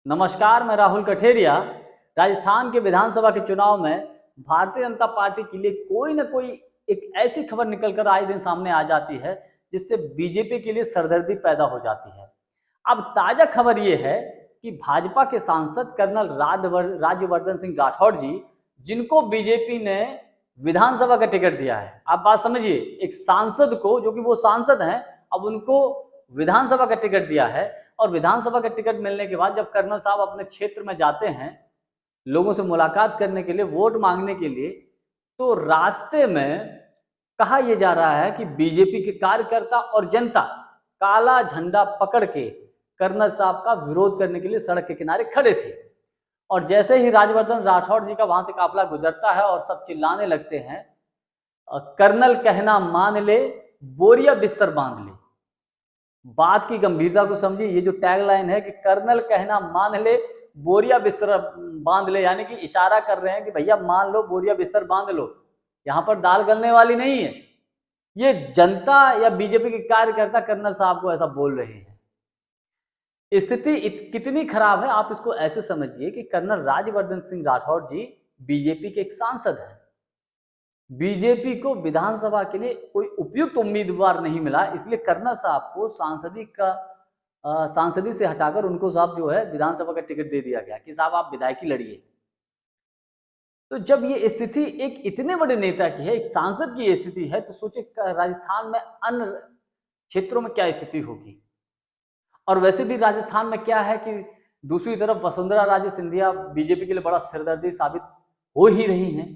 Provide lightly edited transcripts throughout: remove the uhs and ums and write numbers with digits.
नमस्कार, मैं राहुल कठेरिया। राजस्थान के विधानसभा के चुनाव में भारतीय जनता पार्टी के लिए कोई ना कोई एक ऐसी खबर निकलकर आए दिन सामने आ जाती है जिससे बीजेपी के लिए सरदर्दी पैदा हो जाती है। अब ताजा खबर ये है कि भाजपा के सांसद कर्नल राज्यवर्धन सिंह राठौड़ जी, जिनको बीजेपी ने विधानसभा का टिकट दिया है। आप बात समझिए, एक सांसद को, जो कि वो सांसद हैं, अब उनको विधानसभा का टिकट दिया है। और विधानसभा का टिकट मिलने के बाद जब कर्नल साहब अपने क्षेत्र में जाते हैं लोगों से मुलाकात करने के लिए, वोट मांगने के लिए, तो रास्ते में कहा यह जा रहा है कि बीजेपी के कार्यकर्ता और जनता काला झंडा पकड़ के कर्नल साहब का विरोध करने के लिए सड़क के किनारे खड़े थे। और जैसे ही राज्यवर्धन राठौड़ जी का वहां से काफिला गुजरता है और सब चिल्लाने लगते हैं, कर्नल कहना मान ले, बोरिया बिस्तर बांध ले। बात की गंभीरता को समझिए। ये जो टैगलाइन है कि कर्नल कहना मान ले, बोरिया बिस्तर बांध ले, यानी कि इशारा कर रहे हैं कि भैया मान लो, बोरिया बिस्तर बांध लो, यहां पर दाल गलने वाली नहीं है। ये जनता या बीजेपी के कार्यकर्ता कर्नल साहब को ऐसा बोल रहे हैं। स्थिति कितनी खराब है आप इसको ऐसे समझिए कि कर्नल राज्यवर्धन सिंह राठौड़ जी बीजेपी के एक सांसद हैं। बीजेपी को विधानसभा के लिए कोई उपयुक्त उम्मीदवार नहीं मिला, इसलिए कर्नल साहब को सांसदी से हटाकर उनको साहब जो है विधानसभा का टिकट दे दिया गया कि साहब आप विधायकी लड़िए। तो जब ये स्थिति एक इतने बड़े नेता की है, एक सांसद की स्थिति है, तो सोचिए राजस्थान में अन्य क्षेत्रों में क्या स्थिति होगी। और वैसे भी राजस्थान में क्या है कि दूसरी तरफ वसुंधरा राजे सिंधिया बीजेपी के लिए बड़ा सिरदर्दी साबित हो ही रही हैं,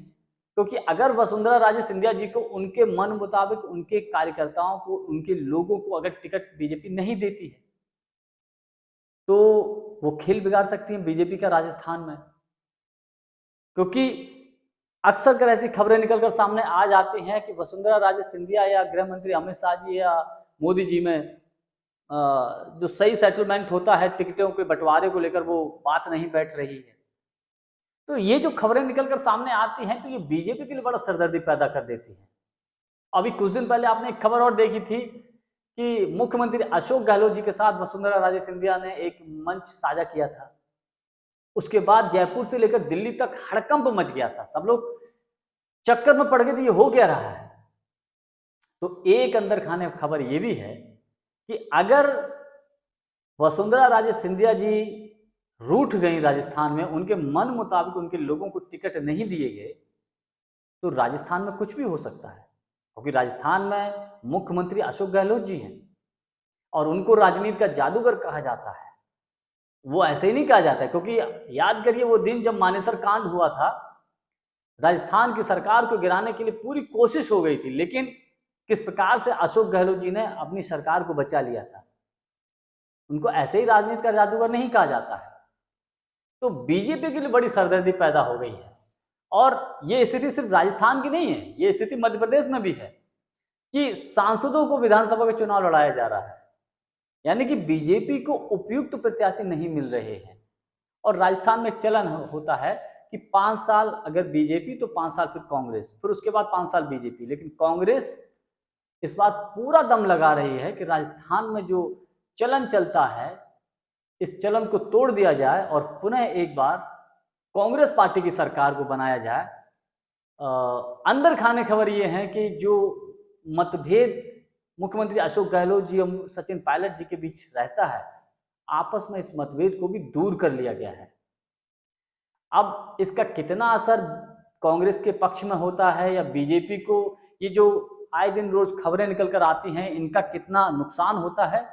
क्योंकि अगर वसुंधरा राजे सिंधिया जी को उनके मन मुताबिक, उनके कार्यकर्ताओं को, उनके लोगों को अगर टिकट बीजेपी नहीं देती है तो वो खेल बिगाड़ सकती है बीजेपी का राजस्थान में। क्योंकि अक्सर कर ऐसी खबरें निकलकर सामने आ जाती हैं कि वसुंधरा राजे सिंधिया या गृह मंत्री अमित शाह जी या मोदी जी में जो सही सेटलमेंट होता है टिकटों के बंटवारे को लेकर, वो बात नहीं बैठ रही है। तो ये जो खबरें निकलकर सामने आती हैं तो ये बीजेपी के लिए बड़ा सरदर्दी पैदा कर देती है। अभी कुछ दिन पहले आपने एक खबर और देखी थी कि मुख्यमंत्री अशोक गहलोत जी के साथ वसुंधरा राजे सिंधिया ने एक मंच साझा किया था। उसके बाद जयपुर से लेकर दिल्ली तक हड़कंप मच गया था, सब लोग चक्कर में पड़ गए थे, ये हो क्या रहा है। तो एक अंदर खाने खबर ये भी है कि अगर वसुंधरा राजे सिंधिया जी रूठ गई राजस्थान में, उनके मन मुताबिक उनके लोगों को टिकट नहीं दिए गए, तो राजस्थान में कुछ भी हो सकता है। क्योंकि राजस्थान में मुख्यमंत्री अशोक गहलोत जी हैं और उनको राजनीति का जादूगर कहा जाता है। वो ऐसे ही नहीं कहा जाता है, क्योंकि याद करिए वो दिन जब मानेसर कांड हुआ था, राजस्थान की सरकार को गिराने के लिए पूरी कोशिश हो गई थी, लेकिन किस प्रकार से अशोक गहलोत जी ने अपनी सरकार को बचा लिया था। उनको ऐसे ही राजनीति का जादूगर नहीं कहा जाता है। तो बीजेपी के लिए बड़ी सरदर्दी पैदा हो गई है। और ये स्थिति सिर्फ राजस्थान की नहीं है, ये स्थिति मध्य प्रदेश में भी है कि सांसदों को विधानसभा के चुनाव लड़ाया जा रहा है, यानी कि बीजेपी को उपयुक्त प्रत्याशी नहीं मिल रहे हैं। और राजस्थान में एक चलन होता है कि 5 साल अगर बीजेपी तो 5 साल फिर कांग्रेस, फिर उसके बाद 5 साल बीजेपी। लेकिन कांग्रेस इस बात पूरा दम लगा रही है कि राजस्थान में जो चलन चलता है, इस चलन को तोड़ दिया जाए और पुनः एक बार कांग्रेस पार्टी की सरकार को बनाया जाए। अंदर खाने खबर ये है कि जो मतभेद मुख्यमंत्री अशोक गहलोत जी और सचिन पायलट जी के बीच रहता है, आपस में इस मतभेद को भी दूर कर लिया गया है। अब इसका कितना असर कांग्रेस के पक्ष में होता है या बीजेपी को, ये जो आए दिन रोज खबरें निकल कर आती हैं, इनका कितना नुकसान होता है,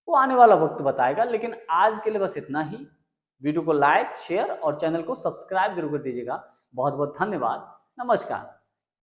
वो आने वाला वक्त बताएगा। लेकिन आज के लिए बस इतना ही। वीडियो को लाइक, शेयर और चैनल को सब्सक्राइब जरूर कर दीजिएगा। बहुत बहुत धन्यवाद। नमस्कार।